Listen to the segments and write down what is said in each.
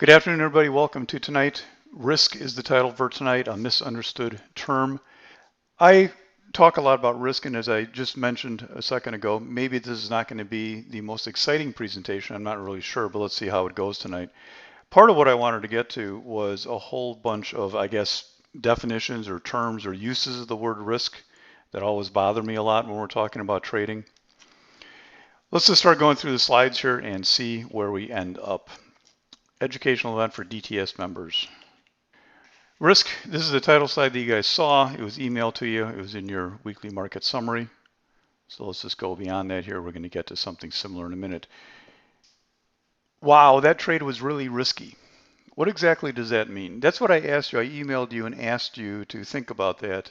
Good afternoon, everybody. Welcome to tonight. Risk is the title for tonight, a misunderstood term. I talk a lot about risk, and as I just mentioned a second ago, maybe this is not going to be the most exciting presentation. I'm not really sure, but let's see how it goes tonight. Part of what I wanted to get to was a whole bunch of, I guess, definitions or terms or uses of the word risk that always bother me a lot when we're talking about trading. Let's just start going through the slides here and see where we end up. Educational event for DTS members. Risk, this is the title slide that you guys saw. It was emailed to you. It was in your weekly market summary. So let's just go beyond that here. We're going to get to something similar in a minute. Wow, that trade was really risky. What exactly does that mean? That's what I asked you. I emailed you and asked you to think about that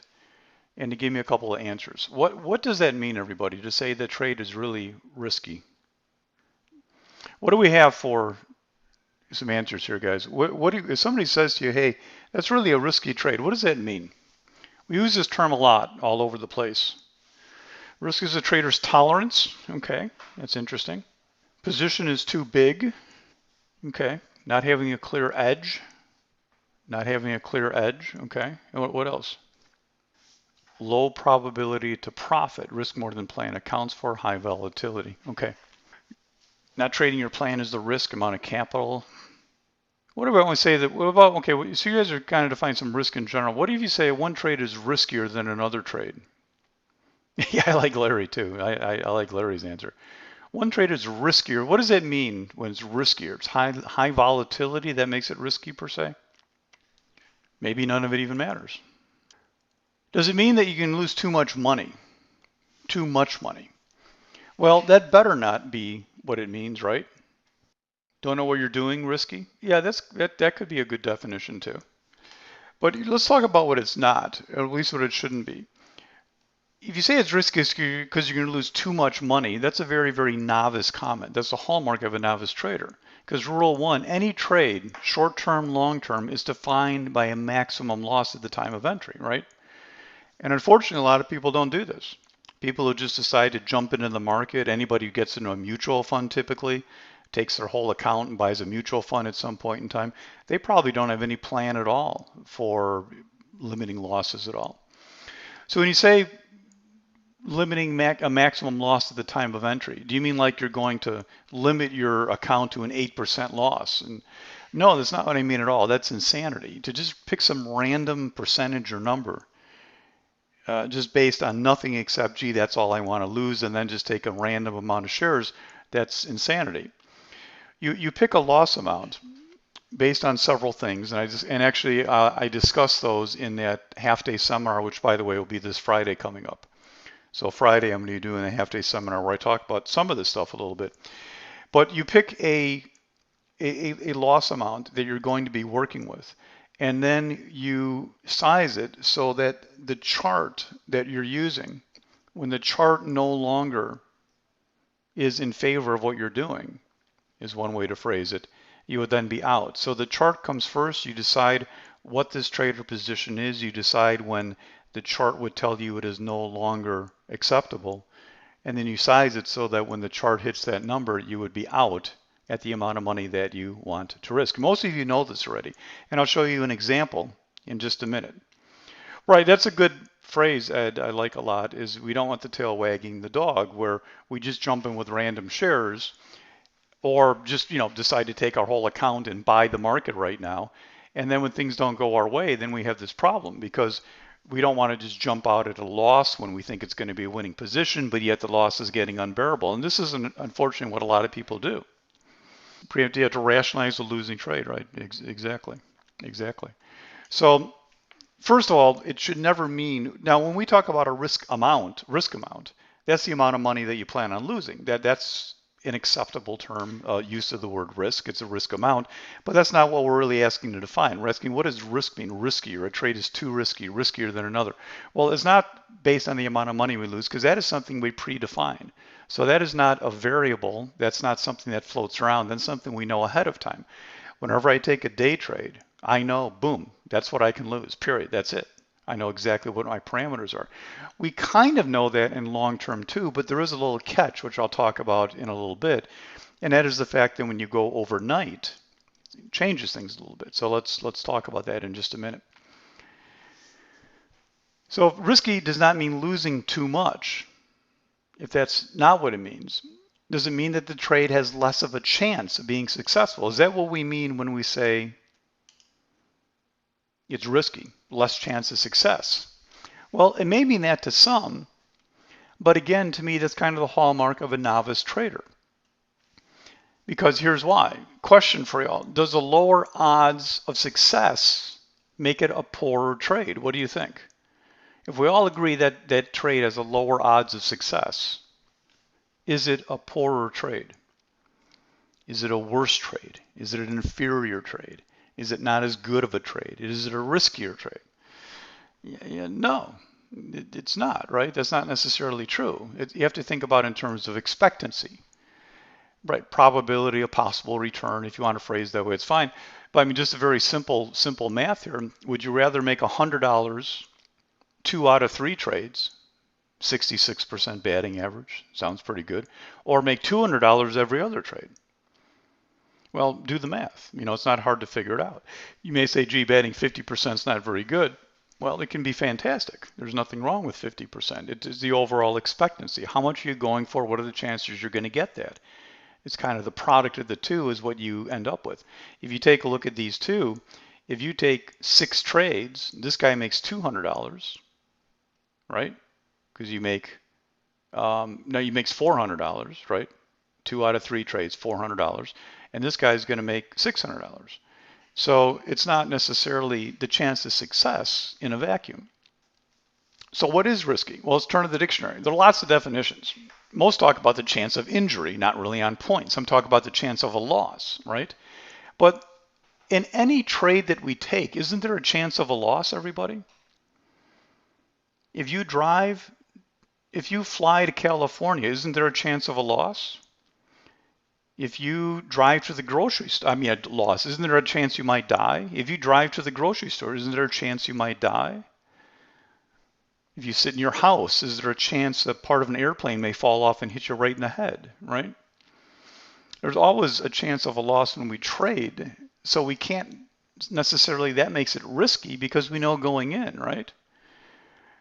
and to give me a couple of answers. What does that mean, everybody, to say that trade is really risky? What do we have for some answers here, guys? If somebody says to you, hey, that's really a risky trade, what does that mean? We use this term a lot all over the place. Risk is a trader's tolerance. Okay, that's interesting. Position is too big. Okay, not having a clear edge. Not having a clear edge. Okay, and what else? Low probability to profit. Risk more than plan accounts for. High volatility. Okay. Not trading your plan is the risk, amount of capital. What about when we say that, what about, okay, so you guys are kind of defining some risk in general. What if you say one trade is riskier than another trade? Yeah, I like Larry too. I like Larry's answer. One trade is riskier. What does that mean when it's riskier? It's high volatility that makes it risky per se? Maybe none of it even matters. Does it mean that you can lose too much money? Too much money. Well, that better not be what it means, right? Don't know what you're doing, risky? Yeah, that could be a good definition too. But let's talk about what it's not, or at least what it shouldn't be. If you say it's risky because you're going to lose too much money, that's a very, very novice comment. That's the hallmark of a novice trader. Because rule one, any trade, short-term, long-term, is defined by a maximum loss at the time of entry, right? And unfortunately, a lot of people don't do this. People who just decide to jump into the market, anybody who gets into a mutual fund typically, takes their whole account and buys a mutual fund at some point in time, they probably don't have any plan at all for limiting losses at all. So when you say limiting a maximum loss at the time of entry, do you mean like you're going to limit your account to an 8% loss? And no, that's not what I mean at all. That's insanity. To just pick some random percentage or number just based on nothing except, gee, that's all I want to lose, and then just take a random amount of shares, that's insanity. You pick a loss amount based on several things, and actually I discussed those in that half-day seminar, which by the way will be this Friday coming up. So Friday I'm going to be doing a half-day seminar where I talk about some of this stuff a little bit. But you pick a loss amount that you're going to be working with, and then you size it so that the chart that you're using, when the chart no longer is in favor of what you're doing, is one way to phrase it, you would then be out. So the chart comes first. You decide what this trader position is. You decide when the chart would tell you it is no longer acceptable. And then you size it so that when the chart hits that number, you would be out at the amount of money that you want to risk. Most of you know this already. And I'll show you an example in just a minute. Right, that's a good phrase, Ed, I like a lot, is we don't want the tail wagging the dog, where we just jump in with random shares or just decide to take our whole account and buy the market right now. And then when things don't go our way, then we have this problem because we don't want to just jump out at a loss when we think it's going to be a winning position, but yet the loss is getting unbearable. And this is unfortunately what a lot of people do. You have to rationalize the losing trade, right? Exactly. So first of all, it should never mean, now when we talk about a risk amount, that's the amount of money that you plan on losing. That's an acceptable term use of the word risk. It's a risk amount, but that's not what we're really asking to define. We're asking, what does risk mean? Riskier. A trade is too risky, riskier than another. Well, it's not based on the amount of money we lose, because that is something we predefine. So that is not a variable. That's not something that floats around. That's something we know ahead of time. Whenever I take a day trade, I know, boom, that's what I can lose, period. That's it. I know exactly what my parameters are. We kind of know that in long term too, but there is a little catch, which I'll talk about in a little bit. And that is the fact that when you go overnight, changes things a little bit. So let's talk about that in just a minute. So risky does not mean losing too much. If that's not what it means, does it mean that the trade has less of a chance of being successful? Is that what we mean when we say it's risky, less chance of success? Well, it may mean that to some, but again, to me, that's kind of the hallmark of a novice trader. Because here's why. Question for y'all. Does the lower odds of success make it a poorer trade? What do you think? If we all agree that that trade has a lower odds of success, is it a poorer trade? Is it a worse trade? Is it an inferior trade? Is it not as good of a trade? Is it a riskier trade? No, it's not, right? That's not necessarily true. You have to think about it in terms of expectancy. Right, probability of possible return, if you want to phrase that way, it's fine. But I mean, just a very simple math here. Would you rather make $100 2 out of 3 trades, 66% batting average, sounds pretty good, or make $200 every other trade? Well, do the math. You know, it's not hard to figure it out. You may say, gee, batting 50% is not very good. Well, it can be fantastic. There's nothing wrong with 50%. It is the overall expectancy. How much are you going for? What are the chances you're going to get that? It's kind of the product of the two is what you end up with. If you take a look at these two, if you take 6 trades, this guy makes $200, right? Because you make, no, he makes $400, right? 2 out of 3 trades, $400. And this guy's going to make $600. So it's not necessarily the chance of success in a vacuum. So what is risky? Well, let's turn to the dictionary. There are lots of definitions. Most talk about the chance of injury, not really on point. Some talk about the chance of a loss, right? But in any trade that we take, isn't there a chance of a loss, everybody? If you fly to California, isn't there a chance of a loss? If you drive to the grocery store, a loss, isn't there a chance you might die? If you drive to the grocery store, isn't there a chance you might die? If you sit in your house, is there a chance that part of an airplane may fall off and hit you right in the head, right? There's always a chance of a loss when we trade, so we can't necessarily, that makes it risky because we know going in, right?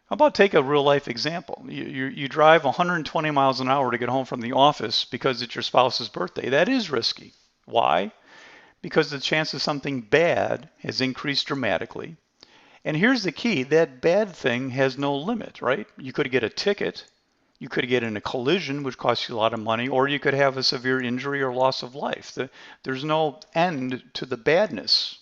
How about take a real life example? You drive 120 miles an hour to get home from the office because it's your spouse's birthday. That is risky. Why? Because the chance of something bad has increased dramatically. And here's the key, that bad thing has no limit, right? You could get a ticket, you could get in a collision, which costs you a lot of money, or you could have a severe injury or loss of life. There's no end to the badness.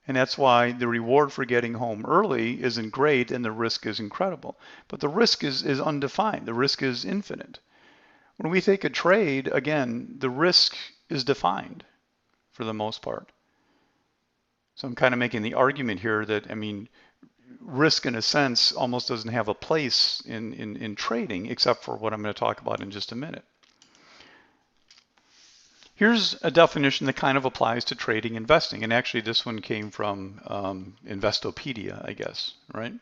And that's why the reward for getting home early isn't great and the risk is incredible. But the risk is undefined, the risk is infinite. When we take a trade, again, the risk is defined for the most part. So I'm kind of making the argument here that, risk in a sense almost doesn't have a place in trading except for what I'm going to talk about in just a minute. Here's a definition that kind of applies to trading investing. And actually this one came from Investopedia, I guess, right?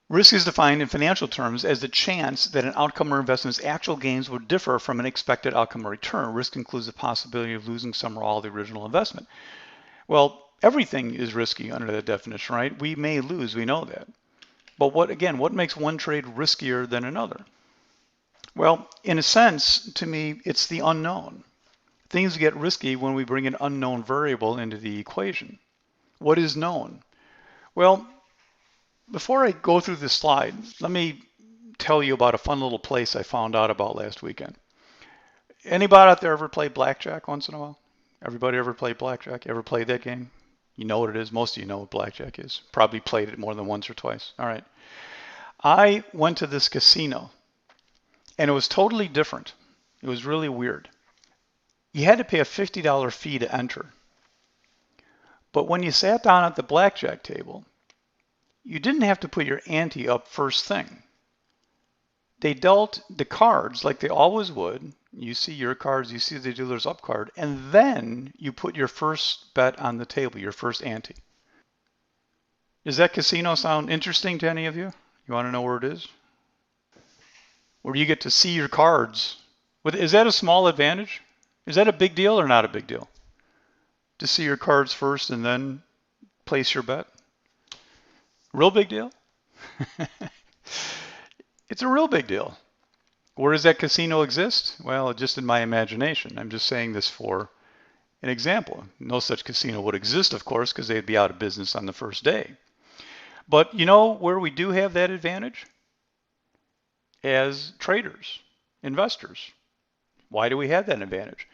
Risk is defined in financial terms as the chance that an outcome or investment's actual gains will differ from an expected outcome or return. Risk includes the possibility of losing some or all of the original investment. Well, everything is risky under that definition, right? We may lose, we know that. But what makes one trade riskier than another? Well, in a sense, to me, it's the unknown. Things get risky when we bring an unknown variable into the equation. What is known? Well, before I go through this slide, let me tell you about a fun little place I found out about last weekend. Anybody out there ever play blackjack once in a while? Everybody ever play blackjack? Ever played that game? You know what it is. Most of you know what blackjack is. Probably played it more than once or twice. All right. I went to this casino, and it was totally different. It was really weird. You had to pay a $50 fee to enter. But when you sat down at the blackjack table, you didn't have to put your ante up first thing. They dealt the cards like they always would. You see your cards, you see the dealer's up card, and then you put your first bet on the table, your first ante. Does that casino sound interesting to any of you? You want to know where it is? Where you get to see your cards. Is that a small advantage? Is that a big deal or not a big deal? to see your cards first and then place your bet? Real big deal? It's a real big deal. Where does that casino exist? Well, just in my imagination. I'm just saying this for an example. No such casino would exist, of course, because they'd be out of business on the first day. But you know where we do have that advantage? As traders, investors. Why do we have that advantage?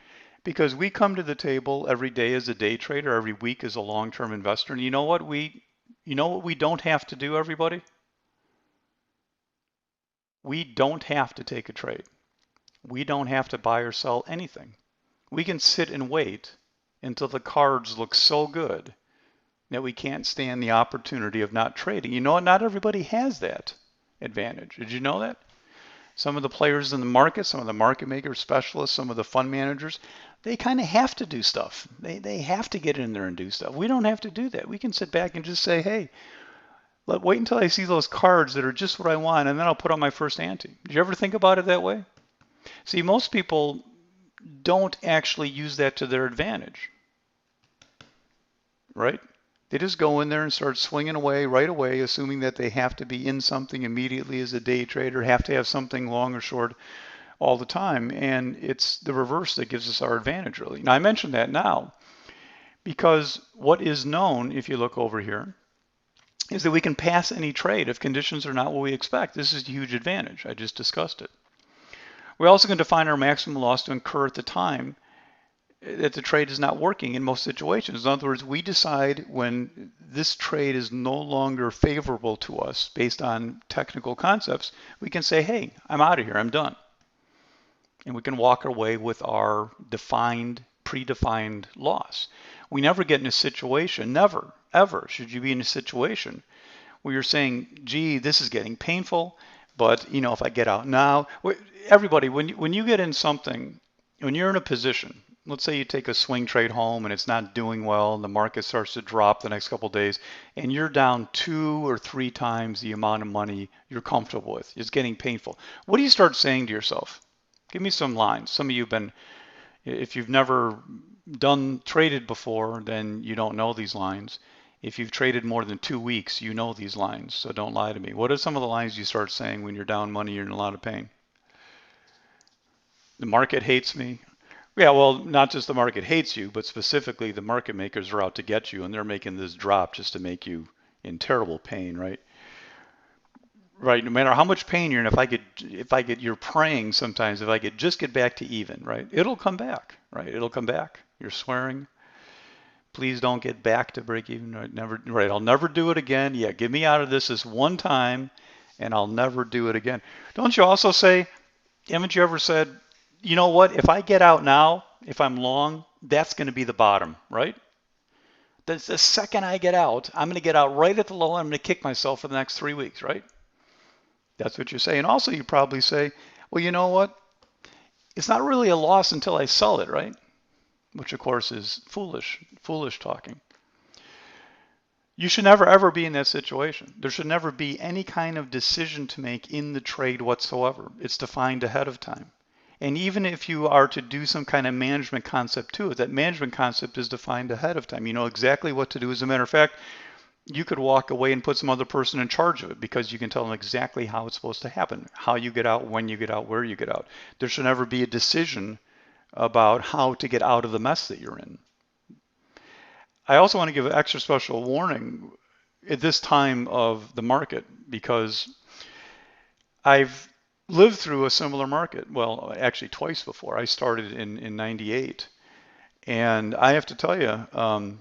Because we come to the table every day as a day trader, every week as a long-term investor. And you know what we don't have to do, everybody? We don't have to take a trade. We don't have to buy or sell anything. We can sit and wait until the cards look so good that we can't stand the opportunity of not trading. You know what? Not everybody has that advantage. Did you know that? Some of the players in the market, some of the market makers, specialists, some of the fund managers, they kind of have to do stuff. They have to get in there and do stuff. We don't have to do that. We can sit back and just say, hey, wait until I see those cards that are just what I want, and then I'll put on my first ante. Did you ever think about it that way? See, most people don't actually use that to their advantage, right? They just go in there and start swinging away right away, assuming that they have to be in something immediately as a day trader, have to have something long or short all the time. And it's the reverse that gives us our advantage, really. Now, I mention that now because what is known, if you look over here, is that we can pass any trade if conditions are not what we expect. This is a huge advantage. I just discussed it. We're also going to define our maximum loss to incur at the time that the trade is not working in most situations. In other words, we decide when this trade is no longer favorable to us based on technical concepts, we can say, hey, I'm out of here, I'm done. And we can walk away with our predefined loss. We never get in a situation, never, ever should you be in a situation where you're saying, gee, this is getting painful, but if I get out now, everybody, when you get in something, when you're in a position, let's say you take a swing trade home and it's not doing well and the market starts to drop the next couple of days and you're down 2 or 3 times the amount of money you're comfortable with. It's getting painful. What do you start saying to yourself? Give me some lines. Some of you have been, if you've never traded before, then you don't know these lines. If you've traded more than 2 weeks, you know these lines, so don't lie to me. What are some of the lines you start saying when you're down money, you're in a lot of pain? The market hates me. Yeah, well, not just the market hates you, but specifically the market makers are out to get you, and they're making this drop just to make you in terrible pain, right? Right. No matter how much pain you're in, you're praying sometimes. If I could just get back to even, right? It'll come back, right? It'll come back. You're swearing, please don't get back to break even. Right? Never, right? I'll never do it again. Yeah, get me out of this one time, and I'll never do it again. Don't you also say? Haven't you ever said, you know what? If I get out now, if I'm long, that's going to be the bottom, right? The second I get out, I'm going to get out right at the low. I'm going to kick myself for the next 3 weeks, right? That's what you say. And also you probably say, well, you know what? It's not really a loss until I sell it, right? Which of course is foolish talking. You should never ever be in that situation. There should never be any kind of decision to make in the trade whatsoever. It's defined ahead of time. And even if you are to do some kind of management concept to it, that management concept is defined ahead of time. You know exactly what to do. As a matter of fact, you could walk away and put some other person in charge of it because you can tell them exactly how it's supposed to happen, how you get out, when you get out, where you get out. There should never be a decision about how to get out of the mess that you're in. I also want to give an extra special warning at this time of the market because I've lived through a similar market. Well, actually twice before. I started in 98. And I have to tell you,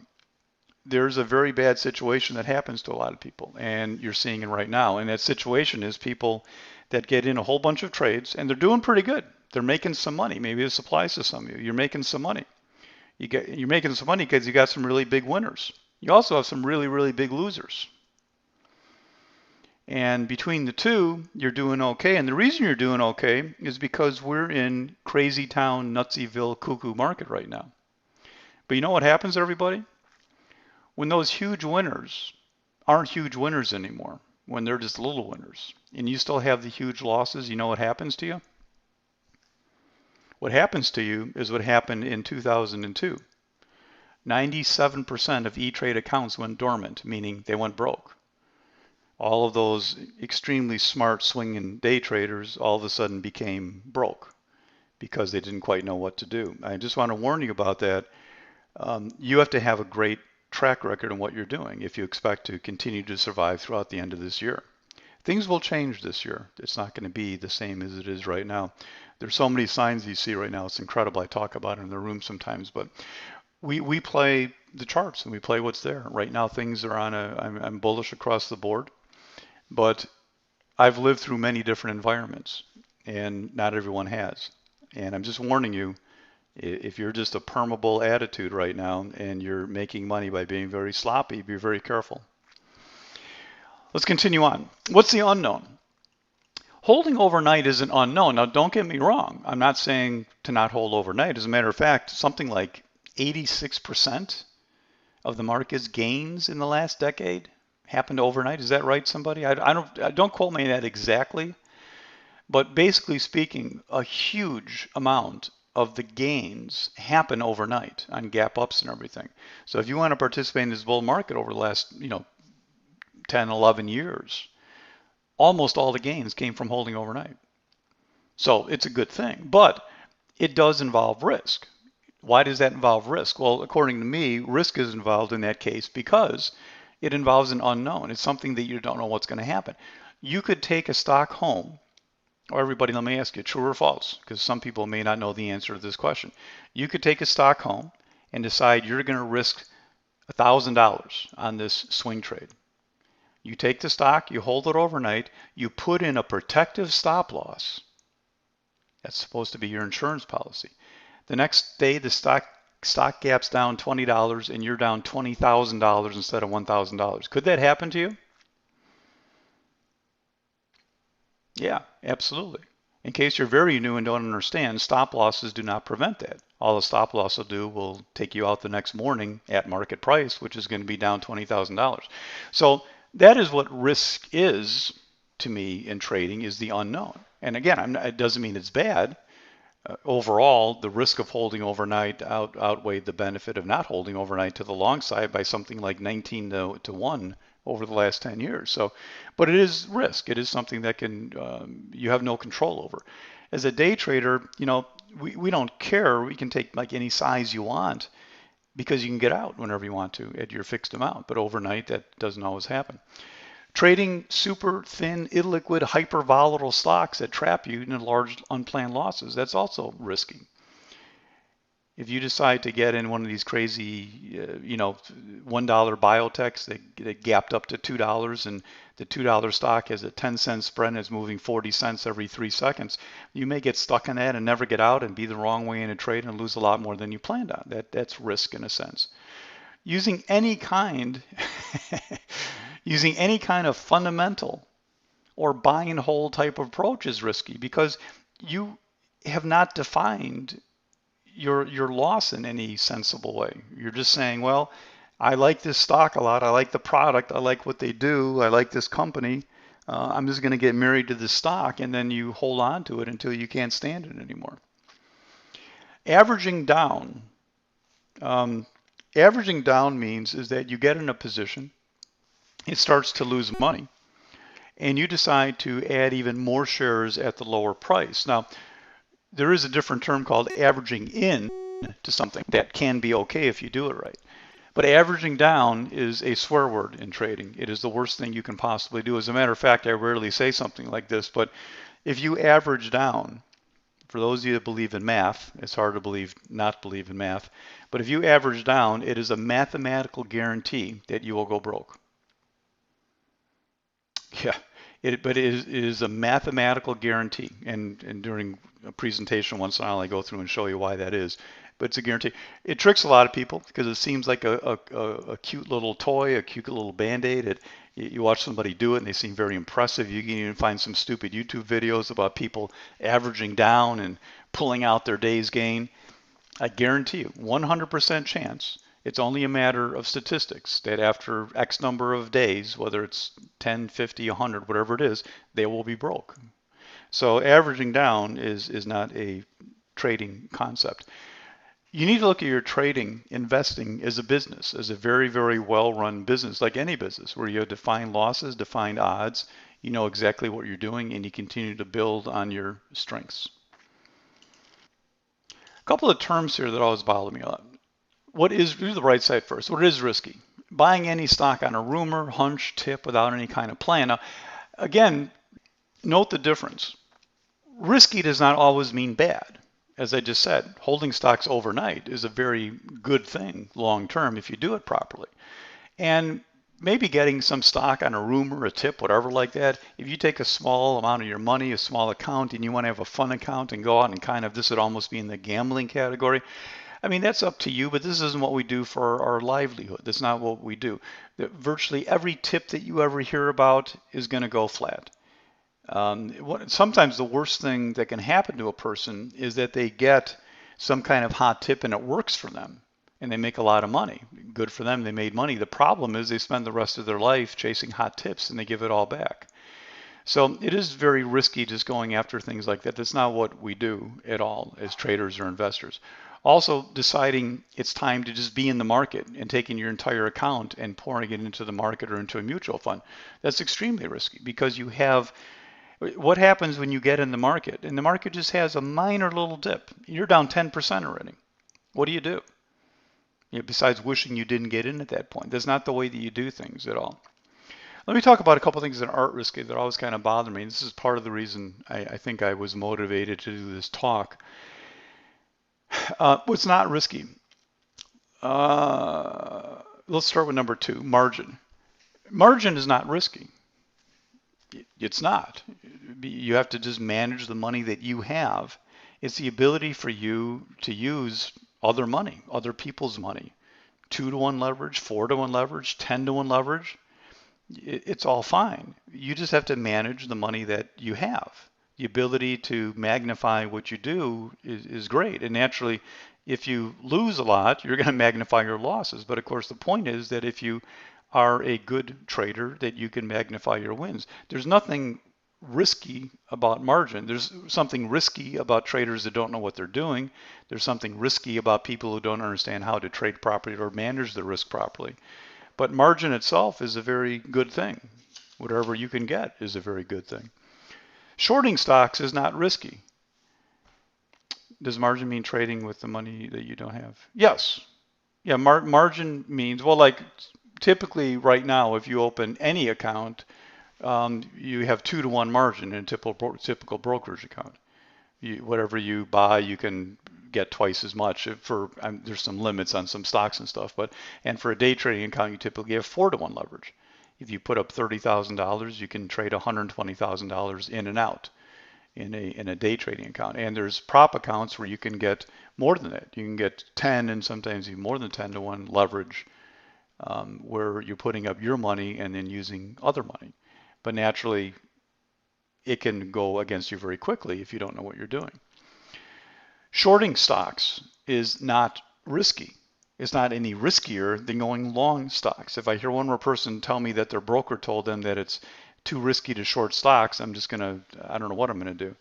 there's a very bad situation that happens to a lot of people, and you're seeing it right now. And that situation is people that get in a whole bunch of trades, and they're doing pretty good. They're making some money. Maybe this applies to some of you. You're making some money. You're making some money because you got some really big winners. You also have some really, really big losers. And between the two, you're doing okay. And the reason you're doing okay is because we're in crazy town, Nutsyville, cuckoo market right now. But you know what happens, everybody? When those huge winners aren't huge winners anymore, when they're just little winners, and you still have the huge losses, you know what happens to you? What happens to you is what happened in 2002. 97% of E-Trade accounts went dormant, meaning they went broke. All of those extremely smart swing and day traders all of a sudden became broke because they didn't quite know what to do. I just want to warn you about that. You have to have a great track record in what you're doing if you expect to continue to survive throughout the end of this year. Things will change this year. It's not going to be the same as it is right now. There's so many signs you see right now. It's incredible. I talk about it in the room sometimes, but we play the charts and we play what's there. Right now things are on I'm bullish across the board, but I've lived through many different environments and not everyone has. And I'm just warning you, if you're just a permeable attitude right now and you're making money by being very sloppy, be very careful. Let's continue on. What's the unknown? Holding overnight is an unknown. Now, don't get me wrong. I'm not saying to not hold overnight. As a matter of fact, something like 86% of the market's gains in the last decade happened overnight. Is that right, somebody? I don't quote me on that exactly, but basically speaking, a huge amount of the gains happen overnight on gap ups and everything. So if you want to participate in this bull market over the last, 10, 11 years, almost all the gains came from holding overnight. So it's a good thing, but it does involve risk. Why does that involve risk? Well, according to me, risk is involved in that case because it involves an unknown. It's something that you don't know what's going to happen. You could take a stock home, or everybody, let me ask you, true or false? Because some people may not know the answer to this question. You could take a stock home and decide you're going to risk $1,000 on this swing trade. You take the stock, you hold it overnight, you put in a protective stop loss. That's supposed to be your insurance policy. The next day, the stock gap's down $20 and you're down $20,000 instead of $1,000. Could that happen to you? Yeah, absolutely. In case you're very new and don't understand, stop losses do not prevent that. All a stop loss will take you out the next morning at market price, which is going to be down $20,000. So that is what risk is to me in trading, is the unknown. And again, it doesn't mean it's bad. Overall, the risk of holding overnight outweighed the benefit of not holding overnight to the long side by something like 19 to 1 over the last 10 years. So, but it is risk. It is something that you have no control over. As a day trader, we don't care. We can take like any size you want because you can get out whenever you want to at your fixed amount. But overnight, that doesn't always happen. Trading super thin, illiquid, hyper volatile stocks that trap you in large unplanned losses, that's also risky. If you decide to get in one of these crazy, $1 biotechs that gapped up to $2 and the $2 stock has a 10-cent spread and is moving 40 cents every 3 seconds, you may get stuck in that and never get out and be the wrong way in a trade and lose a lot more than you planned on. That's risk in a sense. Using any kind using any kind of fundamental or buy and hold type of approach is risky because you have not defined your loss in any sensible way. You're just saying, well, I like this stock a lot. I like the product. I like what they do. I like this company. I'm just going to get married to this stock, and then you hold on to it until you can't stand it anymore. Averaging down. Averaging down means is that you get in a position, it starts to lose money, and you decide to add even more shares at the lower price. Now, there is a different term called averaging in to something that can be okay if you do it right. But averaging down is a swear word in trading. It is the worst thing you can possibly do. As a matter of fact, I rarely say something like this, but if you average down, for those of you that believe in math, it's hard to not believe in math, but if you average down, it is a mathematical guarantee that you will go broke. Yeah, but it is a mathematical guarantee, and during a presentation once in a while I go through and show you why that is. But it's a guarantee. It tricks a lot of people because it seems like a cute little toy, a cute little band-aid. You watch somebody do it and they seem very impressive. You can even find some stupid YouTube videos about people averaging down and pulling out their day's gain. I guarantee you, 100% chance, it's only a matter of statistics that after X number of days, whether it's 10, 50, 100, whatever it is, they will be broke. So averaging down is not a trading concept. You need to look at your trading, investing as a business, as a very, very well-run business, like any business, where you have defined losses, defined odds, you know exactly what you're doing, and you continue to build on your strengths. A couple of terms here that always bother me a lot. Do the right side first. What is risky? Buying any stock on a rumor, hunch, tip without any kind of plan. Now, again, note the difference. Risky does not always mean bad. As I just said, holding stocks overnight is a very good thing long term if you do it properly. And maybe getting some stock on a rumor, a tip, whatever like that, if you take a small amount of your money, a small account, and you want to have a fun account and go out and kind of, this would almost be in the gambling category. I mean, that's up to you, but this isn't what we do for our livelihood. That's not what we do. Virtually every tip that you ever hear about is going to go flat. Sometimes the worst thing that can happen to a person is that they get some kind of hot tip and it works for them and they make a lot of money. Good for them, they made money. The problem is they spend the rest of their life chasing hot tips and they give it all back. So it is very risky just going after things like that. That's not what we do at all as traders or investors. Also, deciding it's time to just be in the market and taking your entire account and pouring it into the market or into a mutual fund. That's extremely risky because you have what happens when you get in the market? And the market just has a minor little dip. You're down 10% already. What do? Besides wishing you didn't get in at that point. That's not the way that you do things at all. Let me talk about a couple of things that aren't risky that always kind of bother me. This is part of the reason I think I was motivated to do this talk. What's not risky? Let's start with number two, margin. Margin is not risky. It's not. You have to just manage the money that you have. It's the ability for you to use other money, other people's money. 2-to-1 leverage, 4-to-1 leverage, 10-to-1 leverage. It's all fine. You just have to manage the money that you have. The ability to magnify what you do is great. And naturally, if you lose a lot, you're going to magnify your losses. But of course, the point is that if you are a good trader, that you can magnify your wins. There's nothing risky about margin. There's something risky about traders that don't know what they're doing. There's something risky about people who don't understand how to trade properly or manage the risk properly. But margin itself is a very good thing. Whatever you can get is a very good thing. Shorting stocks is not risky. Does margin mean trading with the money that you don't have? Yes. Yeah, margin means, well, like typically right now, if you open any account, you have 2-to-1 margin in a typical brokerage account. Whatever you buy, you can get twice as much. There's some limits on some stocks and stuff, and for a day trading account, you typically have 4-to-1 leverage. If you put up $30,000, you can trade $120,000 in and out in a day trading account. And there's prop accounts where you can get more than that. You can get 10 and sometimes even more than 10-to-1 leverage, where you're putting up your money and then using other money. But naturally, it can go against you very quickly if you don't know what you're doing. Shorting stocks is not risky. It's not any riskier than going long stocks. If I hear one more person tell me that their broker told them that it's too risky to short stocks, I don't know what I'm going to do.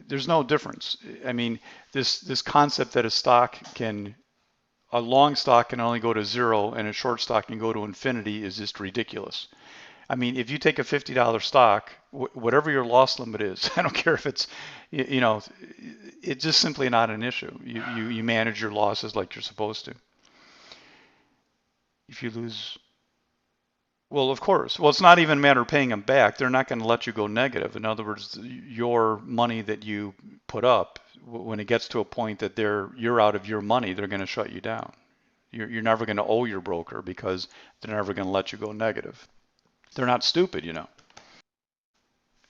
There's no difference. I mean, this concept that a long stock can only go to zero and a short stock can go to infinity is just ridiculous. I mean, if you take a $50 stock, whatever your loss limit is, I don't care if it's, it's just simply not an issue. You manage your losses like you're supposed to. If you lose, well, of course. Well, it's not even a matter of paying them back. They're not going to let you go negative. In other words, your money that you put up, when it gets to a point that you're out of your money, they're going to shut you down. You're never going to owe your broker because they're never going to let you go negative. They're not stupid,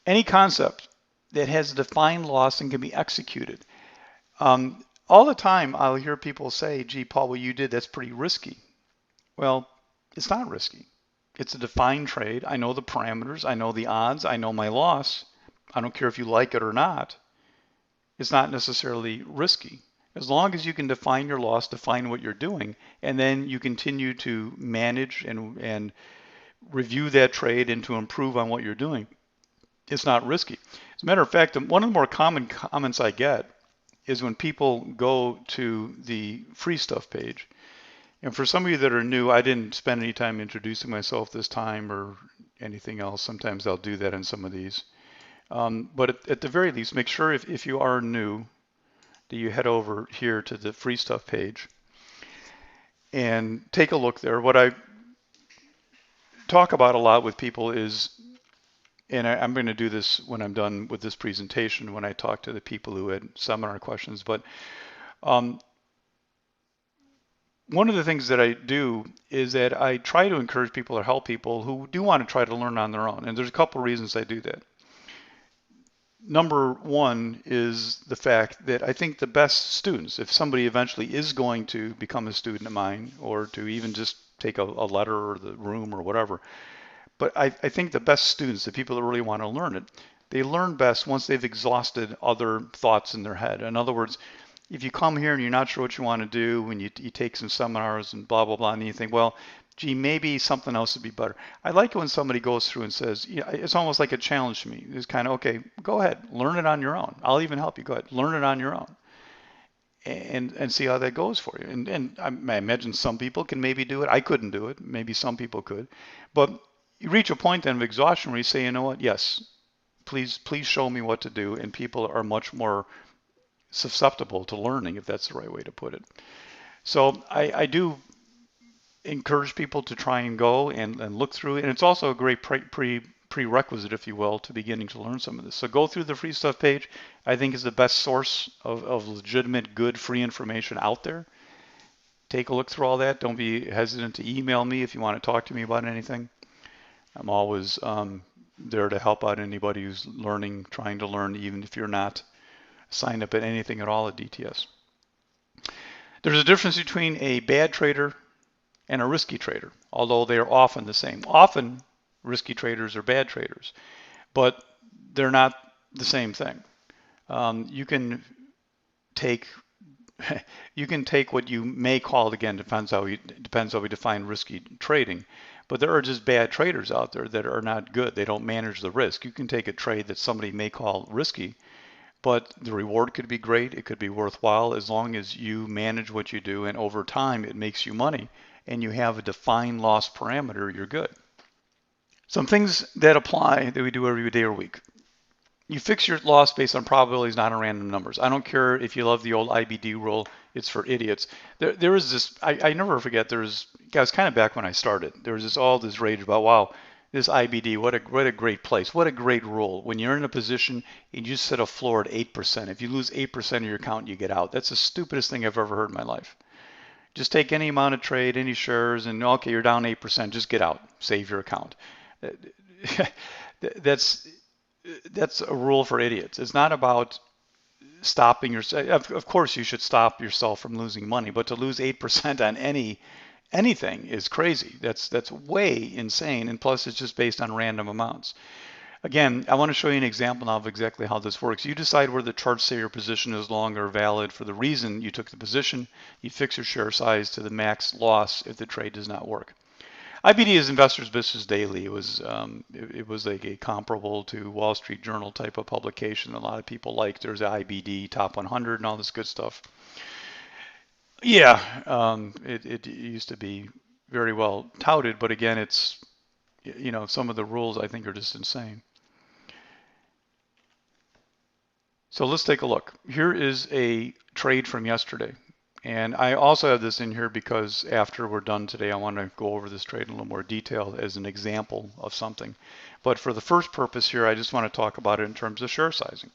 Any concept that has a defined loss and can be executed. All the time I'll hear people say, gee, Paul, what you did, that's pretty risky. Well, it's not risky. It's a defined trade. I know the parameters. I know the odds. I know my loss. I don't care if you like it or not. It's not necessarily risky. As long as you can define your loss, define what you're doing, and then you continue to manage and review that trade and to improve on what you're doing, it's not risky. As a matter of fact, one of the more common comments I get is when people go to the free stuff page. And for some of you that are new, I didn't spend any time introducing myself this time or anything else. Sometimes I'll do that in some of these. But at the very least, make sure if you are new that you head over here to the free stuff page and take a look there. What I talk about a lot with people is, and I'm going to do this when I'm done with this presentation, when I talk to the people who had seminar questions, but um, one of the things that I do is that I try to encourage people or help people who do want to try to learn on their own. And there's a couple reasons I do that. Number one is the fact that I think the best students, if somebody eventually is going to become a student of mine or to even just take a letter or the room or whatever, but I think the best students, the people that really want to learn it, they learn best once they've exhausted other thoughts in their head. In other words, if you come here and you're not sure what you want to do, when you take some seminars and blah, blah, blah, and you think, well, gee, maybe something else would be better. I like it when somebody goes through and says, yeah, it's almost like a challenge to me. It's kind of, okay, go ahead, learn it on your own. I'll even help you. Go ahead, learn it on your own and see how that goes for you. And I imagine some people can maybe do it. I couldn't do it. Maybe some people could. But you reach a point then of exhaustion where you say, you know what, yes, please show me what to do. And people are much more susceptible to learning, if that's the right way to put it. So I do encourage people to try and go and look through it. And it's also a great prerequisite, if you will, to beginning to learn some of this. So go through the free stuff page. I think is the best source of legitimate, good, free information out there. Take a look through all that. Don't be hesitant to email me if you want to talk to me about anything. I'm always there to help out anybody who's learning, trying to learn, even if you're not signed up at anything at all at DTS. There's a difference between a bad trader and a risky trader, although they are often the same. Often, risky traders are bad traders, but they're not the same thing. You can take what you may call, again, depends how we define risky trading, but there are just bad traders out there that are not good. They don't manage the risk. You can take a trade that somebody may call risky, but the reward could be great. It could be worthwhile as long as you manage what you do, and over time it makes you money and you have a defined loss parameter, you're good. Some things that apply that we do every day or week. You fix your loss based on probabilities, not on random numbers. I don't care if you love the old IBD rule, it's for idiots. There is this, I never forget, I was kind of back when I started. There was all this rage about, wow, this IBD, what a great place, what a great rule. When you're in a position and you set a floor at 8%, if you lose 8% of your account, you get out. That's the stupidest thing I've ever heard in my life. Just take any amount of trade, any shares, and okay, you're down 8%, just get out, save your account. That's a rule for idiots. It's not about stopping yourself. Of course, you should stop yourself from losing money, but to lose 8% on anything is crazy. That's way insane, and plus it's just based on random amounts. Again, I want to show you an example now of exactly how this works. You decide where the charts say your position is long or valid for the reason you took the position. You fix your share size to the max loss if the trade does not work. IBD is Investors Business Daily. It was like a comparable to Wall Street Journal type of publication. A lot of people liked. There's IBD Top 100 and all this good stuff. Yeah, it used to be very well touted, but again, it's, you know, some of the rules I think are just insane. So let's take a look. Here is a trade from yesterday. And I also have this in here because after we're done today, I want to go over this trade in a little more detail as an example of something. But for the first purpose here, I just want to talk about it in terms of share sizing.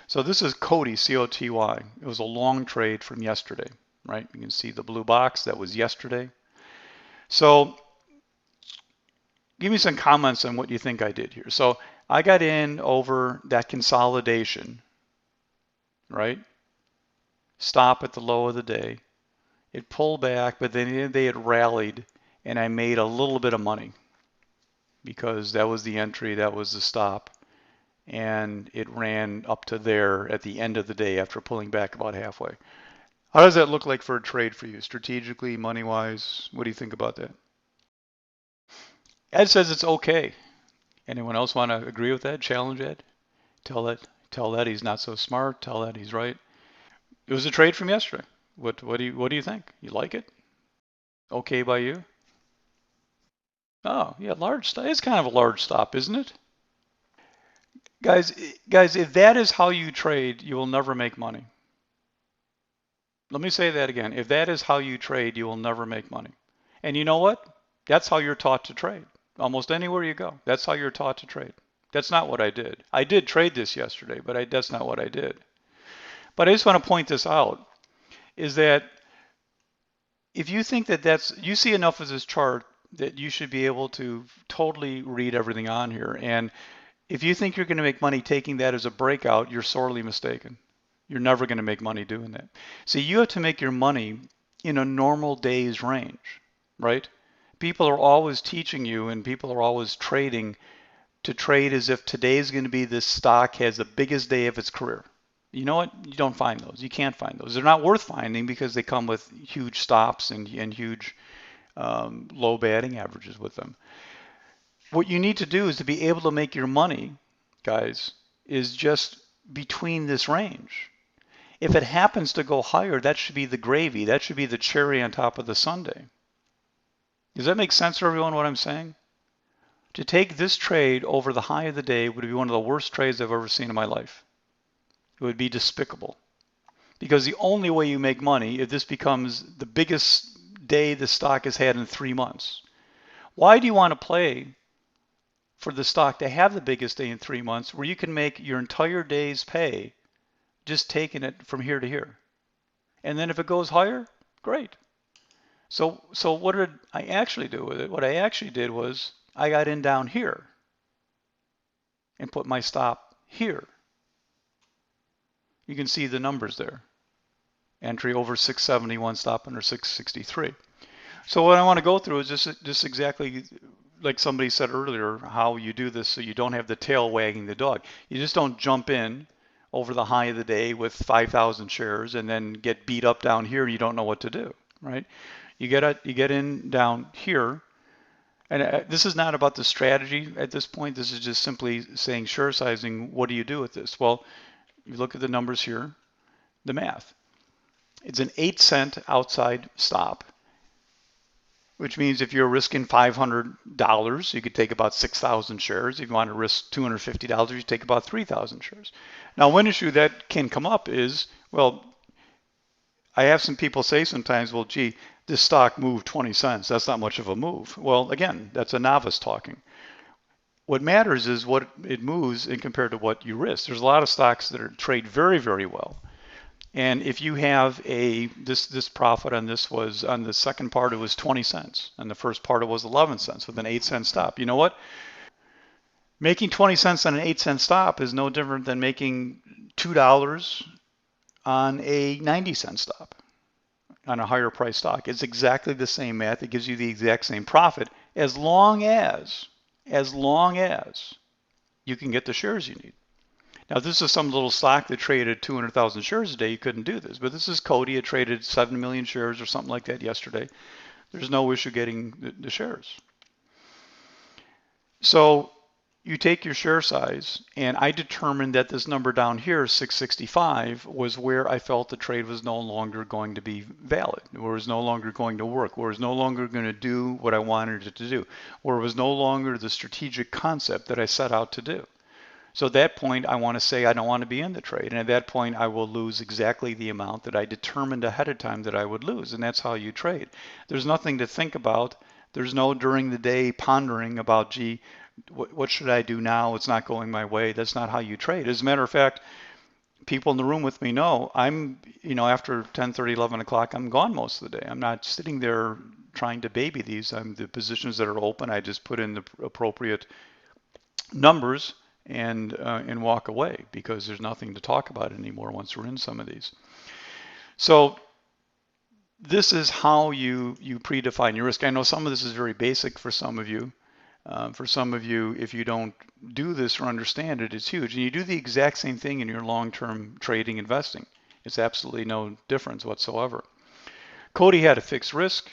So this is COTY, C-O-T-Y. It was a long trade from yesterday, right? You can see the blue box, that was yesterday. So give me some comments on what you think I did here. So I got in over that consolidation, right? Stop at the low of the day. It pulled back, but then they had rallied, and I made a little bit of money because that was the entry, that was the stop, and it ran up to there at the end of the day after pulling back about halfway. How does that look like for a trade for you, strategically, money-wise? What do you think about that? Ed says it's okay. Anyone else want to agree with that? Challenge Ed? Tell that he's not so smart. Tell that he's right. It was a trade from yesterday. What do you think? You like it? Okay by you? Oh, yeah, large stop. It's kind of a large stop, isn't it? Guys, guys, if that is how you trade, you will never make money. Let me say that again. If that is how you trade, you will never make money. And you know what? That's how you're taught to trade. Almost anywhere you go, that's how you're taught to trade. That's not what I did. I did trade this yesterday, but that's not what I did. But I just want to point this out, is that if you think that you see enough of this chart that you should be able to totally read everything on here. And if you think you're going to make money taking that as a breakout, you're sorely mistaken. You're never going to make money doing that. See, you have to make your money in a normal day's range, right? People are always teaching you and people are always trading to trade as if today's going to be this stock has the biggest day of its career. You know what? You don't find those. You can't find those. They're not worth finding because they come with huge stops and huge low batting averages with them. What you need to do is to be able to make your money, guys, is just between this range. If it happens to go higher, that should be the gravy. That should be the cherry on top of the sundae. Does that make sense to everyone what I'm saying? To take this trade over the high of the day would be one of the worst trades I've ever seen in my life. It would be despicable. Because the only way you make money if this becomes the biggest day the stock has had in 3 months. Why do you want to play for the stock to have the biggest day in 3 months where you can make your entire day's pay just taking it from here to here? And then if it goes higher, great. So what did I actually do with it? What I actually did was I got in down here and put my stop here. You can see the numbers there. Entry over 671, stop under 663. So what I want to go through is just exactly like somebody said earlier, how you do this so you don't have the tail wagging the dog. You just don't jump in over the high of the day with 5,000 shares and then get beat up down here and you don't know what to do, right? You get in down here, and this is not about the strategy at this point. This is just simply saying share sizing. What do you do with this? Well, you look at the numbers here, the math. It's an 8-cent outside stop, which means if you're risking $500, you could take about 6,000 shares. If you want to risk $250, you take about 3,000 shares. Now, one issue that can come up is, well, I have some people say sometimes, well, gee, this stock moved 20 cents. That's not much of a move. Well, again, that's a novice talking. What matters is what it moves in compared to what you risk. There's a lot of stocks that trade very, very well. And if you have this profit on this was on the second part it was 20 cents, and the first part it was 11 cents with an 8-cent stop. You know what? Making 20 cents on an 8-cent stop is no different than making $2 on a 90-cent stop on a higher price stock. It's exactly the same math. It gives you the exact same profit as long as you can get the shares you need. Now, if this is some little stock that traded 200,000 shares a day, you couldn't do this. But this is COTY. It traded 7 million shares or something like that yesterday. There's no issue getting the shares. So you take your share size, and I determined that this number down here, 665, was where I felt the trade was no longer going to be valid, where it was no longer going to work, where it was no longer going to do what I wanted it to do, where it was no longer the strategic concept that I set out to do. So at that point, I want to say I don't want to be in the trade. And at that point, I will lose exactly the amount that I determined ahead of time that I would lose. And that's how you trade. There's nothing to think about. There's no during the day pondering about, gee, what should I do now? It's not going my way. That's not how you trade. As a matter of fact, people in the room with me know I'm, after 10:30, 11 o'clock, I'm gone most of the day. I'm not sitting there trying to baby these. The positions that are open, I just put in the appropriate numbers and walk away because there's nothing to talk about anymore once we're in some of these. So this is how you predefine your risk. I know some of this is very basic for some of you. For some of you, if you don't do this or understand it, it's huge. And you do the exact same thing in your long-term trading investing. It's absolutely no difference whatsoever. COTY had a fixed risk.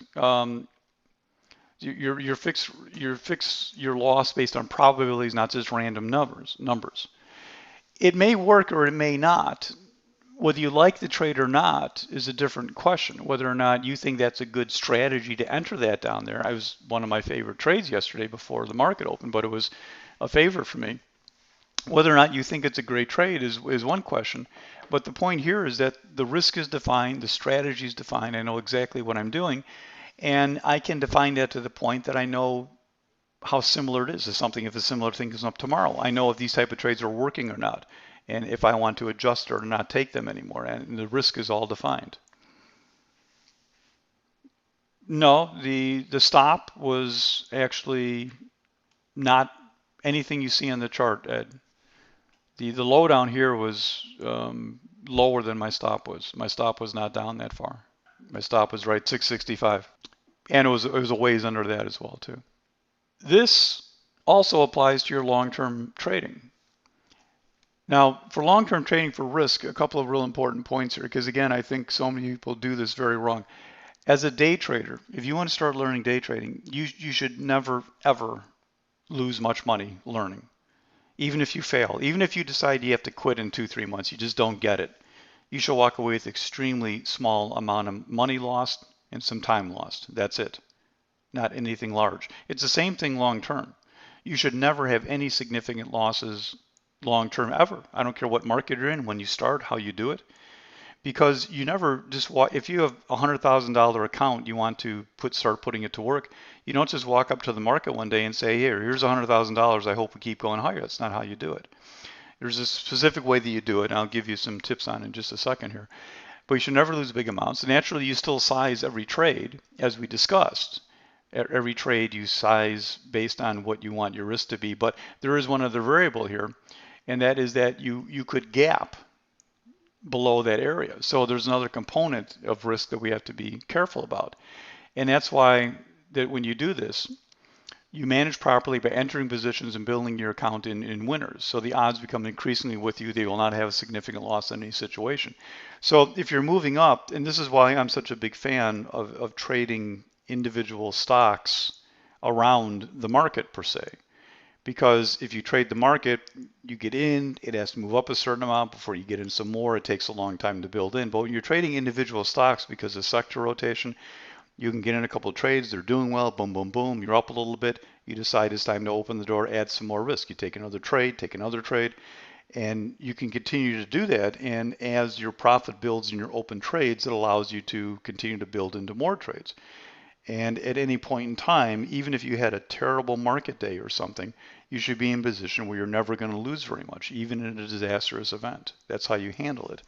Your fix your loss based on probabilities, not just random numbers. It may work or it may not, Whether you like the trade or not is a different question. Whether or not you think that's a good strategy to enter that down there. I was one of my favorite trades yesterday before the market opened, but it was a favorite for me. Whether or not you think it's a great trade is one question. But the point here is that the risk is defined, the strategy is defined. I know exactly what I'm doing, and I can define that to the point that I know how similar it is to something. If a similar thing comes up tomorrow, I know if these type of trades are working or not, and if I want to adjust or not take them anymore, and the risk is all defined. No, the stop was actually not anything you see on the chart, Ed. The low down here was lower than my stop was. My stop was not down that far. My stop was right 665, and it was a ways under that as well too. This also applies to your long-term trading. Now, for long-term trading for risk, a couple of real important points here, because again, I think so many people do this very wrong. As a day trader, if you want to start learning day trading, you should never ever lose much money learning. Even if you fail, even if you decide you have to quit in 2, 3 months, you just don't get it. You should walk away with extremely small amount of money lost and some time lost. That's it. Not anything large. It's the same thing long term. You should never have any significant losses long term ever. I don't care what market you're in, when you start, how you do it, because you never just walk. If you have a $100,000 account, you want to start putting it to work. You don't just walk up to the market one day and say, here's $100,000. I hope we keep going higher. That's not how you do it. There's a specific way that you do it, and I'll give you some tips on it in just a second here. But you should never lose big amounts. Naturally, you still size every trade, as we discussed. Every trade you size based on what you want your risk to be. But there is one other variable here, and that is that you could gap below that area. So there's another component of risk that we have to be careful about. And that's why that when you do this, you manage properly by entering positions and building your account in winners. So the odds become increasingly with you. They will not have a significant loss in any situation. So if you're moving up, and this is why I'm such a big fan of trading individual stocks around the market per se. Because if you trade the market, you get in, it has to move up a certain amount before you get in some more. It takes a long time to build in. But when you're trading individual stocks, because of sector rotation, you can get in a couple of trades, they're doing well, boom, boom, boom, you're up a little bit, you decide it's time to open the door, add some more risk. You take another trade, and you can continue to do that. And as your profit builds in your open trades, it allows you to continue to build into more trades. And at any point in time, even if you had a terrible market day or something, you should be in a position where you're never going to lose very much, even in a disastrous event. That's how you handle it.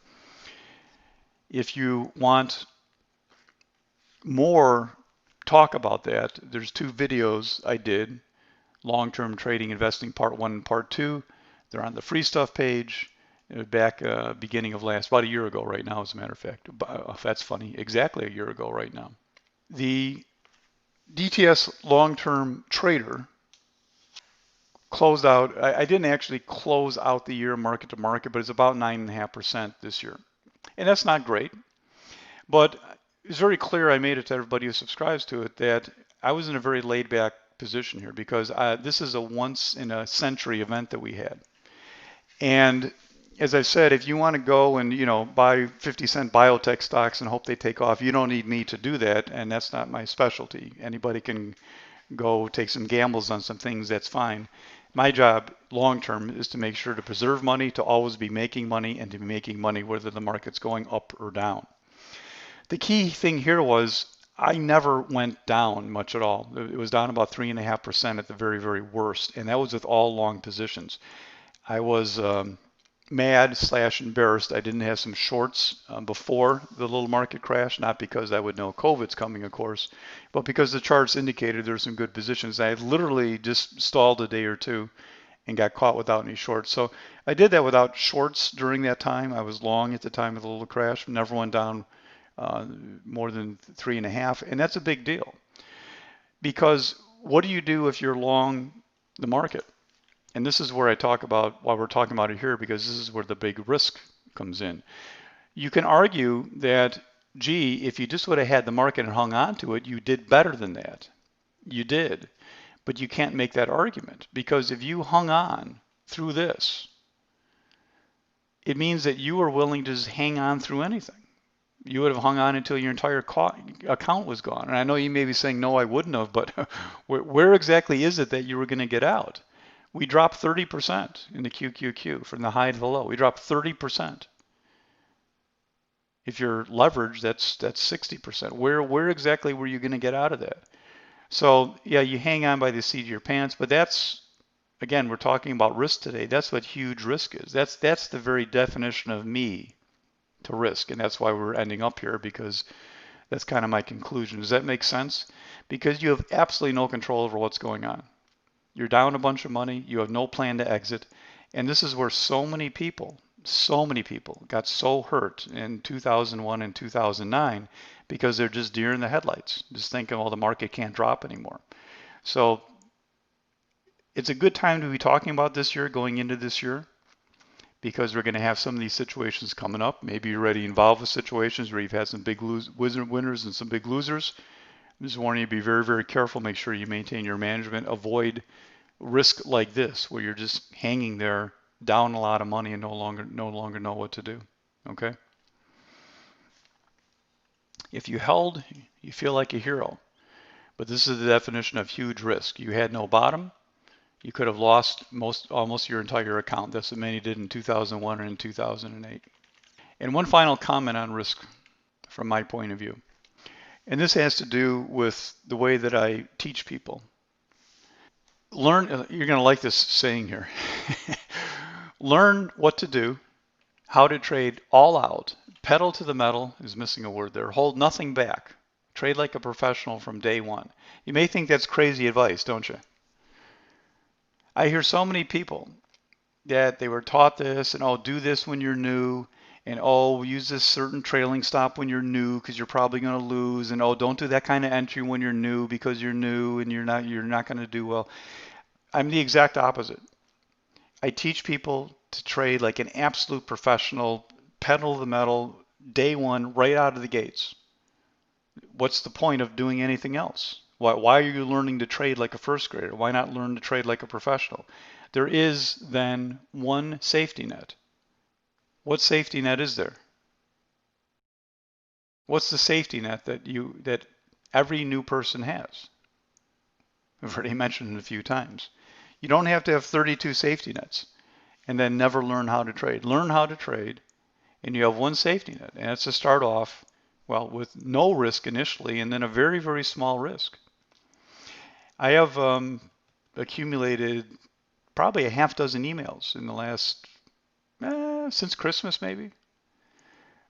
If you want more talk about that, there's 2 videos I did, long-term trading investing part 1 and part 2. They're on the free stuff page back beginning of about a year ago right now, as a matter of fact. That's funny, exactly a year ago right now. The DTS long-term trader closed out. I didn't actually close out the year market to market, but it's about 9.5% this year. And that's not great. But it's very clear, I made it to everybody who subscribes to it, that I was in a very laid back position here because this is a once in a century event that we had. And as I said, if you want to go and buy 50-cent biotech stocks and hope they take off, you don't need me to do that, and that's not my specialty. Anybody can go take some gambles on some things, that's fine. My job long term is to make sure to preserve money, to always be making money, and to be making money whether the market's going up or down. The key thing here was I never went down much at all. It was down about 3.5% at the very, very worst, and that was with all long positions. I was mad / embarrassed I didn't have some shorts before the little market crash, not because I would know COVID's coming, of course, but because the charts indicated there's some good positions. I literally just stalled a day or two and got caught without any shorts. So I did that without shorts during that time. I was long at the time of the little crash, never went down more than 3.5, and that's a big deal. Because what do you do if you're long the market? And this is where I talk about why we're talking about it here, because this is where the big risk comes in. You can argue that, gee, if you just would have had the market and hung on to it, you did better than that. You did. But you can't make that argument, because if you hung on through this, it means that you were willing to just hang on through anything. You would have hung on until your entire account was gone. And I know you may be saying, no, I wouldn't have, but where exactly is it that you were going to get out? We dropped 30% in the QQQ from the high to the low. We dropped 30%. If you're leveraged, that's 60%. Where exactly were you going to get out of that? So yeah, you hang on by the seat of your pants, but that's again, we're talking about risk today. That's what huge risk is. That's the very definition of me to risk, and that's why we're ending up here because that's kind of my conclusion. Does that make sense? Because you have absolutely no control over what's going on. You're down a bunch of money, you have no plan to exit, and this is where so many people got so hurt in 2001 and 2009 because they're just deer in the headlights, just thinking, oh, the market can't drop anymore. So it's a good time to be talking about this year, going into this year, because we're going to have some of these situations coming up. Maybe you're already involved with situations where you've had some big winners and some big losers. I'm just warning you to be very, very careful. Make sure you maintain your management. Avoid risk like this, where you're just hanging there down a lot of money and no longer know what to do. Okay? If you held, you feel like a hero. But this is the definition of huge risk. You had no bottom. You could have lost almost your entire account. That's what many did in 2001 and in 2008. And one final comment on risk from my point of view. And this has to do with the way that I teach people. You're going to like this saying here. Learn what to do, how to trade all out. Pedal to the metal is missing a word there. Hold nothing back. Trade like a professional from day one. You may think that's crazy advice, don't you? I hear so many people that they were taught this and oh, do this when you're new and oh, use this certain trailing stop when you're new because you're probably going to lose and oh, don't do that kind of entry when you're new because you're new and you're not going to do well. I'm the exact opposite. I teach people to trade like an absolute professional, pedal to the metal, day one, right out of the gates. What's the point of doing anything else? Why are you learning to trade like a first grader? Why not learn to trade like a professional? There is then one safety net. What safety net is there? What's the safety net that every new person has? I've already mentioned it a few times. You don't have to have 32 safety nets and then never learn how to trade. Learn how to trade, and you have one safety net, and it's to start off, well, with no risk initially, and then a very, very small risk. I have accumulated probably a half dozen emails in the last, since Christmas maybe,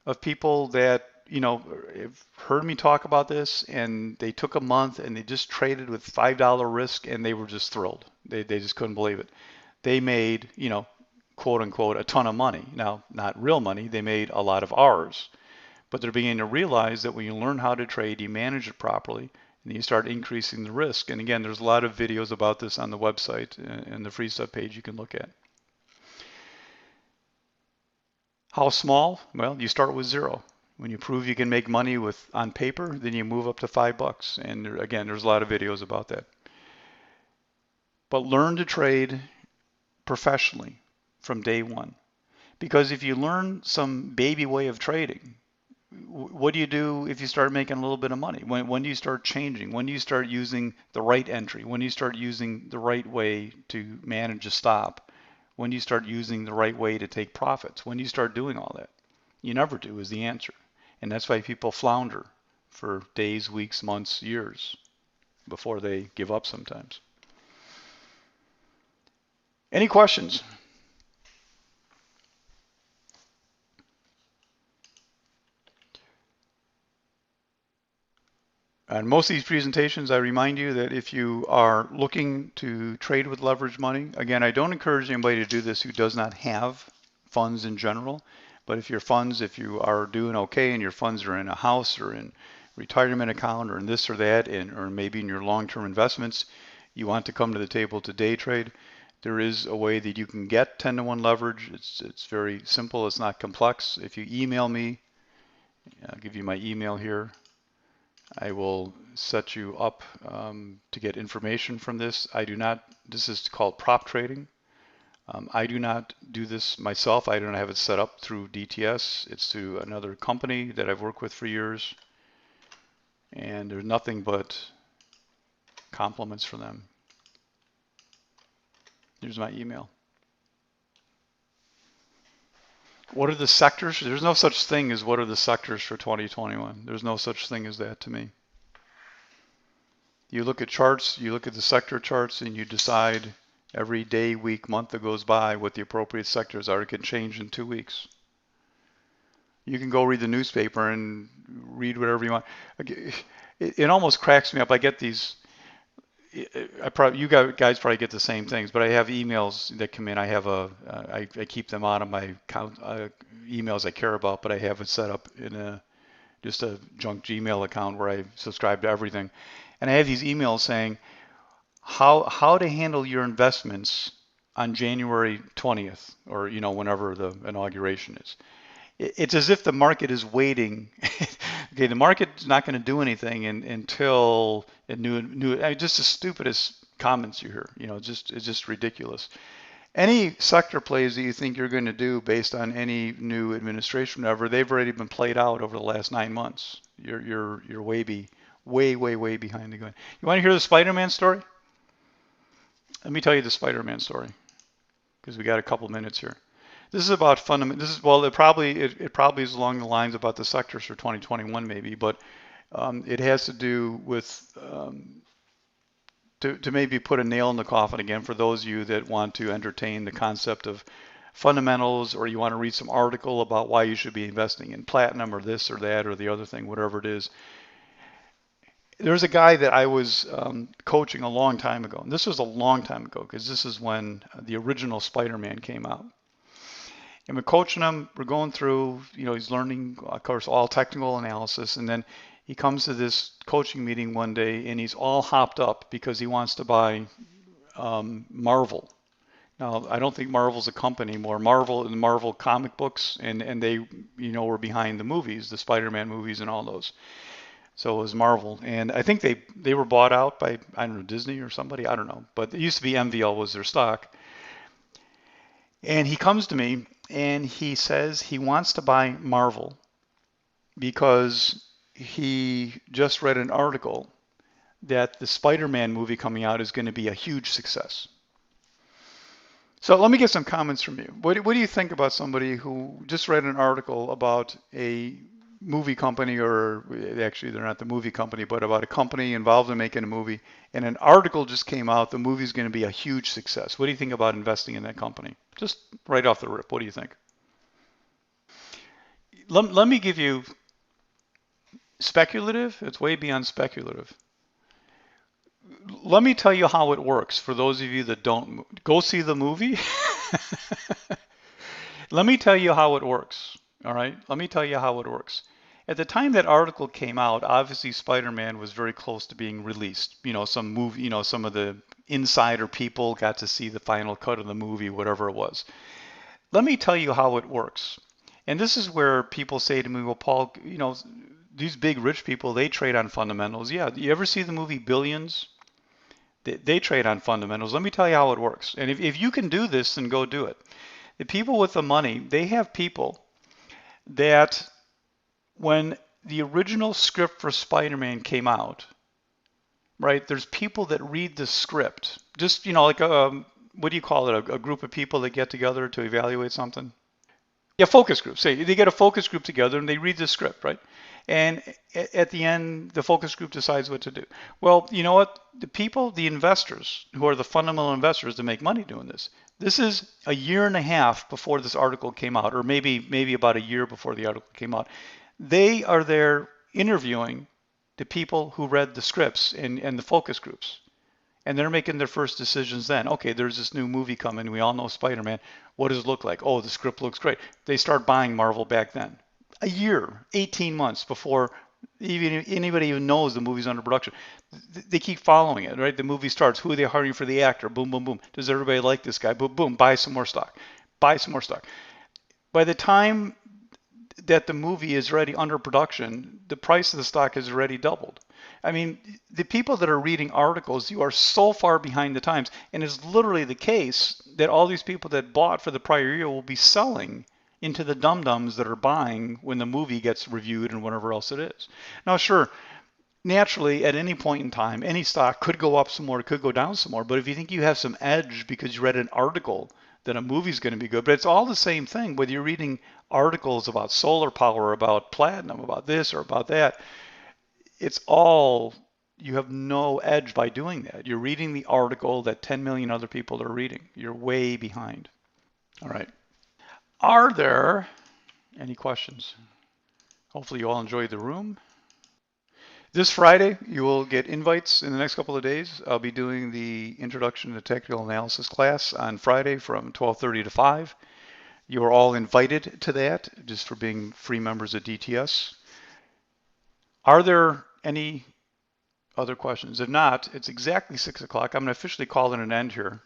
of people that have heard me talk about this and they took a month and they just traded with $5 risk and they were just thrilled. They just couldn't believe it. They made, quote unquote, a ton of money. Now, not real money, they made a lot of hours. But they're beginning to realize that when you learn how to trade, you manage it properly, and you start increasing the risk. And again, there's a lot of videos about this on the website and the free stuff page you can look at. How small? Well, you start with zero. When you prove you can make money with on paper, then you move up to $5. And again, there's a lot of videos about that. But learn to trade professionally from day one. Because if you learn some baby way of trading, what do you do if you start making a little bit of money? When do you start changing? When do you start using the right entry? When do you start using the right way to manage a stop? When do you start using the right way to take profits? When do you start doing all that? You never do is the answer. And that's why people flounder for days, weeks, months, years before they give up sometimes. Any questions? On most of these presentations, I remind you that if you are looking to trade with leveraged money, again, I don't encourage anybody to do this who does not have funds in general. But if you are doing okay and your funds are in a house or in retirement account or in this or that, or maybe in your long-term investments, you want to come to the table to day trade, there is a way that you can get 10-to-1 leverage. It's very simple. It's not complex. If you email me, I'll give you my email here. I will set you up to get information from this. This is called prop trading. I do not do this myself. I don't have it set up through DTS. It's through another company that I've worked with for years, and there's nothing but compliments from them. Here's my email. What are the sectors? There's no such thing as what are the sectors for 2021. There's no such thing as that to me. You look at charts, you look at the sector charts, and you decide every day, week, month that goes by what the appropriate sectors are. It can change in 2 weeks. You can go read the newspaper and read whatever you want. It almost cracks me up. I get these. You guys probably get the same things, but I have emails that come in. I keep them out of my account, emails I care about, but I have it set up in just a junk Gmail account where I subscribe to everything. And I have these emails saying how to handle your investments on January 20th, or whenever the inauguration is. It's as if the market is waiting. Okay, the market's not going to do anything until just the stupidest comments you hear. It's just ridiculous. Any sector plays that you think you're going to do based on any new administration, ever, they've already been played out over the last 9 months. You're way behind the gun. You want to hear the Spider-Man story? Let me tell you the Spider-Man story because we got a couple minutes here. This is about fundamental. This is it probably is along the lines about the sectors for 2021 maybe, but it has to do with to maybe put a nail in the coffin again for those of you that want to entertain the concept of fundamentals, or you want to read some article about why you should be investing in platinum or this or that or the other thing, whatever it is. There's a guy that I was coaching a long time ago, and this was a long time ago because this is when the original Spider-Man came out. And we're coaching him, we're going through, he's learning, of course, all technical analysis, and then he comes to this coaching meeting one day and he's all hopped up because he wants to buy Marvel. Now, I don't think Marvel's a company anymore. Marvel comic books, and they, were behind the movies, the Spider-Man movies and all those. So it was Marvel, and I think they were bought out by, I don't know, Disney or somebody, I don't know. But it used to be MVL was their stock. And he comes to me and he says he wants to buy Marvel because he just read an article that the Spider-Man movie coming out is going to be a huge success. So let me get some comments from you. What do you think about somebody who just read an article about a movie company, or actually they're not the movie company, but about a company involved in making a movie, and an article just came out, the movie's going to be a huge success. What do you think about investing in that company? Just right off the rip, what do you think? Let me give you speculative. It's way beyond speculative. Let me tell you how it works for those of you that don't go see the movie. Let me tell you how it works. All right. Let me tell you how it works. At the time that article came out, obviously Spider-Man was very close to being released. Some movie, some of the insider people got to see the final cut of the movie, whatever it was. Let me tell you how it works. And this is where people say to me, well, Paul, these big rich people, they trade on fundamentals. Yeah, you ever see the movie Billions? They trade on fundamentals. Let me tell you how it works. And if you can do this, then go do it. The people with the money, they have people that when the original script for Spider-Man came out, right, there's people that read the script. Just, like what do you call it? A group of people that get together to evaluate something? Yeah, focus group. Say they get a focus group together and they read the script, right? And at the end, the focus group decides what to do. Well, you know what? The people, the investors, who are the fundamental investors that make money doing this is a year and a half before this article came out, or maybe about a year before the article came out. They are there interviewing the people who read the scripts and the focus groups. And they're making their first decisions then. Okay, there's this new movie coming. We all know Spider-Man. What does it look like? Oh, the script looks great. They start buying Marvel back then. A year, 18 months before anybody even knows the movie's under production. They keep following it, right? The movie starts. Who are they hiring for the actor? Boom, boom, boom. Does everybody like this guy? Boom, boom. Buy some more stock. Buy some more stock. By the time that the movie is ready under production, the price of the stock has already doubled. I mean, the people that are reading articles, you are so far behind the times. And it's literally the case that all these people that bought for the prior year will be selling into the dum-dums that are buying when the movie gets reviewed and whatever else it is. Now, sure, naturally, at any point in time, any stock could go up some more, it could go down some more. But if you think you have some edge because you read an article, then a movie's going to be good. But it's all the same thing, whether you're reading articles about solar power, about platinum, about this or about that. It's all, you have no edge by doing that. You're reading the article that 10 million other people are reading. You're way behind. All right. Are there any questions? Hopefully you all enjoyed the room. This Friday, you will get invites in the next couple of days. I'll be doing the Introduction to Technical Analysis class on Friday from 12:30 to 5. You are all invited to that just for being free members of DTS. Are there any other questions? If not, it's exactly 6 o'clock. I'm going to officially call it an end here.